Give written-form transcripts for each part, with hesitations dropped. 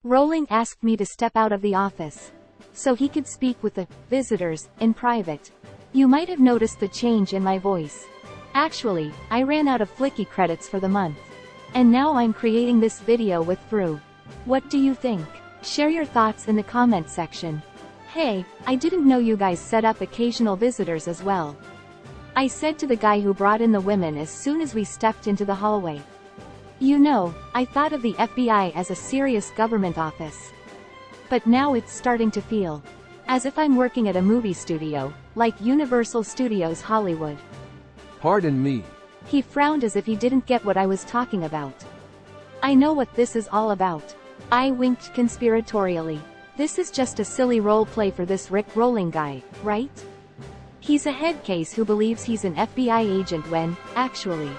Rowling asked me to step out of the office so he could speak with the visitors in private. You might have noticed the change in my voice. Actually, I ran out of Flicky credits for the month. And now I'm creating this video with through. What do you think? Share your thoughts in the comment section. Hey, I didn't know you guys set up occasional visitors as well. I said to the guy who brought in the women as soon as we stepped into the hallway. You know, I thought of the FBI as a serious government office. But now it's starting to feel as if I'm working at a movie studio, like Universal Studios Hollywood. Pardon me. He frowned as if he didn't get what I was talking about. I know what this is all about. I winked conspiratorially. This is just a silly role play for this Rick Rowling guy, right? He's a head case who believes he's an FBI agent when, actually,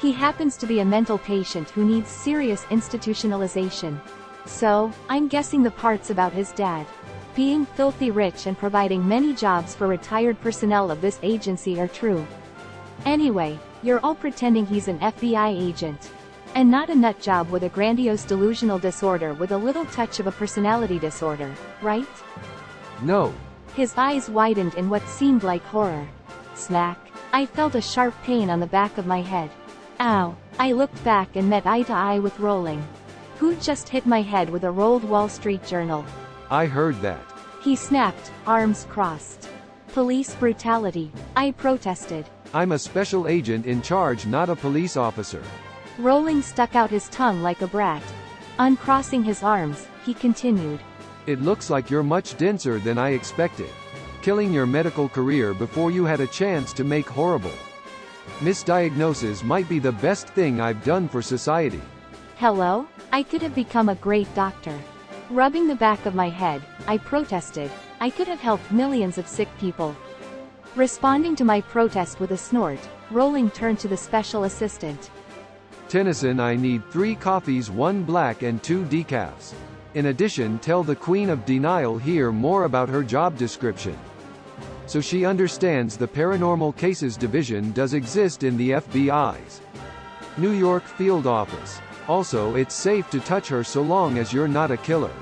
he happens to be a mental patient who needs serious institutionalization. So, I'm guessing the parts about his dad being filthy rich and providing many jobs for retired personnel of this agency are true. Anyway, you're all pretending he's an FBI agent. And not a nut job with a grandiose delusional disorder with a little touch of a personality disorder, right? No. His eyes widened in what seemed like horror. Smack. I felt a sharp pain on the back of my head. Ow. I looked back and met eye to eye with Rowling, who just hit my head with a rolled Wall Street Journal. I heard that. He snapped, arms crossed. Police brutality. I protested. I'm a special agent in charge, not a police officer. Rowling stuck out his tongue like a brat. Uncrossing his arms, he continued. It looks like you're much denser than I expected. Killing your medical career before you had a chance to make horrible misdiagnosis might be the best thing I've done for society. Hello? I could have become a great doctor. Rubbing the back of my head, I protested. I could have helped millions of sick people. Responding to my protest with a snort, Rowling turned to the special assistant. Tennyson, I need 3 coffees, 1 black and 2 decafs. In addition, tell the Queen of Denial here more about her job description, so she understands the Paranormal Cases Division does exist in the FBI's New York field office. Also, it's safe to touch her so long as you're not a killer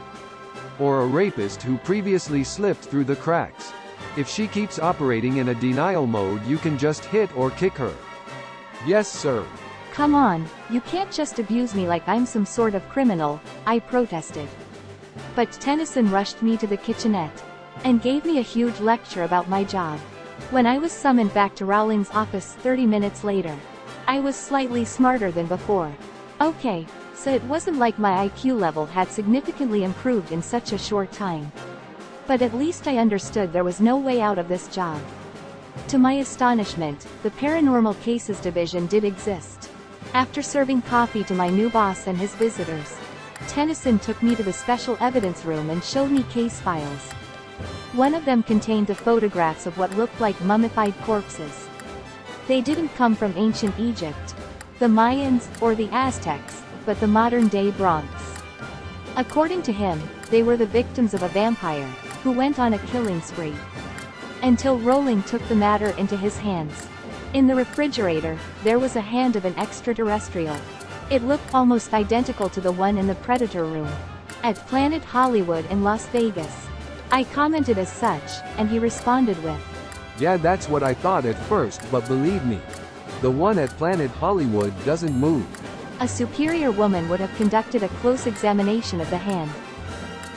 or a rapist who previously slipped through the cracks. If she keeps operating in a denial mode, you can just hit or kick her. Yes, sir. Come on, you can't just abuse me like I'm some sort of criminal, I protested. But Tennyson rushed me to the kitchenette and gave me a huge lecture about my job. When I was summoned back to Rowling's office 30 minutes later, I was slightly smarter than before. Okay, so it wasn't like my IQ level had significantly improved in such a short time. But at least I understood there was no way out of this job. To my astonishment, the Paranormal Cases Division did exist. After serving coffee to my new boss and his visitors, Tennyson took me to the special evidence room and showed me case files. One of them contained the photographs of what looked like mummified corpses. They didn't come from ancient Egypt, the Mayans, or the Aztecs, but the modern-day Bronx. According to him, they were the victims of a vampire who went on a killing spree. Until Rowling took the matter into his hands. In the refrigerator, there was a hand of an extraterrestrial. It looked almost identical to the one in the Predator room at Planet Hollywood in Las Vegas. I commented as such, and he responded with, Yeah, that's what I thought at first, but believe me, the one at Planet Hollywood doesn't move. A superior woman would have conducted a close examination of the hand,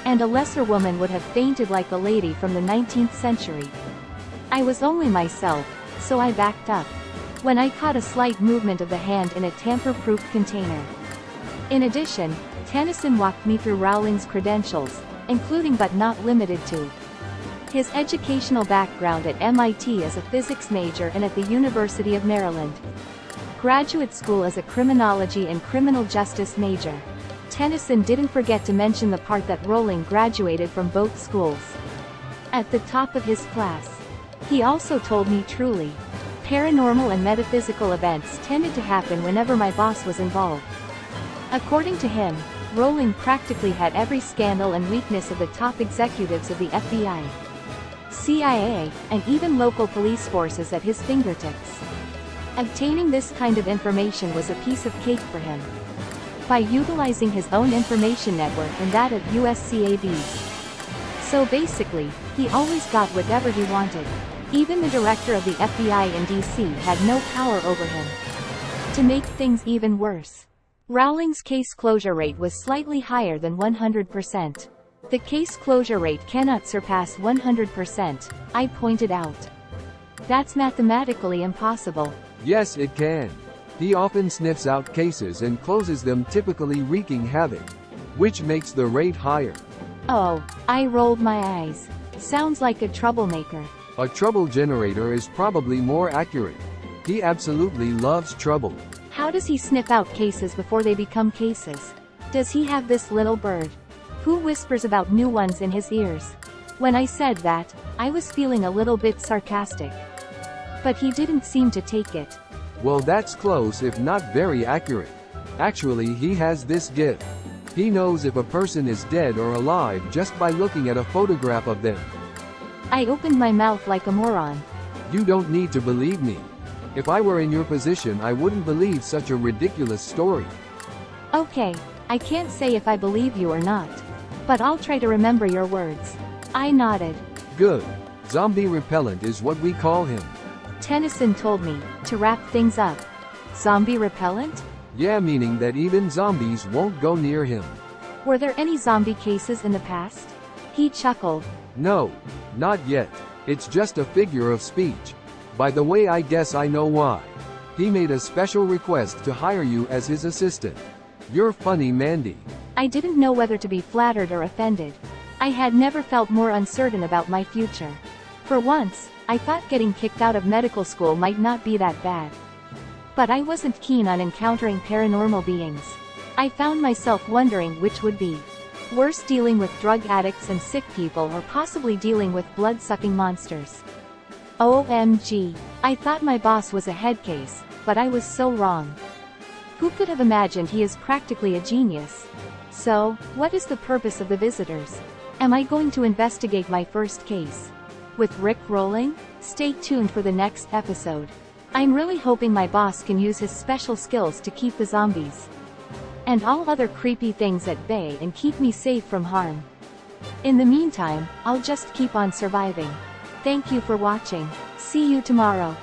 and a lesser woman would have fainted like a lady from the 19th century. I was only myself, so I backed up when I caught a slight movement of the hand in a tamper-proof container. In addition, Tennyson walked me through Rowling's credentials, including but not limited to his educational background at MIT as a physics major and at the University of Maryland graduate school as a criminology and criminal justice major. Tennyson didn't forget to mention the part that Rowling graduated from both schools at the top of his class. He also told me truly paranormal and metaphysical events tended to happen whenever my boss was involved. According to him, Rowling practically had every scandal and weakness of the top executives of the FBI, CIA, and even local police forces at his fingertips. Obtaining this kind of information was a piece of cake for him. by utilizing his own information network and that of USCAB's. So basically, he always got whatever he wanted. Even the director of the FBI in DC had no power over him. To make things even worse, Rowling's case closure rate was slightly higher than 100%. The case closure rate cannot surpass 100%, I pointed out. That's mathematically impossible. Yes, it can. He often sniffs out cases and closes them, typically wreaking havoc, which makes the rate higher. Oh, I rolled my eyes. Sounds like a troublemaker. A trouble generator is probably more accurate. He absolutely loves trouble. How does he sniff out cases before they become cases? Does he have this little bird who whispers about new ones in his ears? When I said that, I was feeling a little bit sarcastic. But he didn't seem to take it. Well, that's close if not very accurate. Actually, he has this gift. He knows if a person is dead or alive just by looking at a photograph of them. I opened my mouth like a moron. You don't need to believe me. If I were in your position, I wouldn't believe such a ridiculous story. Okay, I can't say if I believe you or not. But I'll try to remember your words. I nodded. Good. Zombie repellent is what we call him. Tennyson told me to wrap things up. Zombie repellent? Yeah, meaning that even zombies won't go near him. Were there any zombie cases in the past? He chuckled. No, not yet. It's just a figure of speech. By the way, I guess I know why. He made a special request to hire you as his assistant. You're funny, Mandy. I didn't know whether to be flattered or offended. I had never felt more uncertain about my future. For once, I thought getting kicked out of medical school might not be that bad. But I wasn't keen on encountering paranormal beings. I found myself wondering which would be worse, dealing with drug addicts and sick people, or possibly dealing with blood-sucking monsters. OMG. I thought my boss was a head case, but I was so wrong. Who could have imagined he is practically a genius? So, what is the purpose of the visitors? Am I going to investigate my first case with Rick rolling? Stay tuned for the next episode. I'm really hoping my boss can use his special skills to keep the zombies and all other creepy things at bay and keep me safe from harm. In the meantime, I'll just keep on surviving. Thank you for watching. See you tomorrow.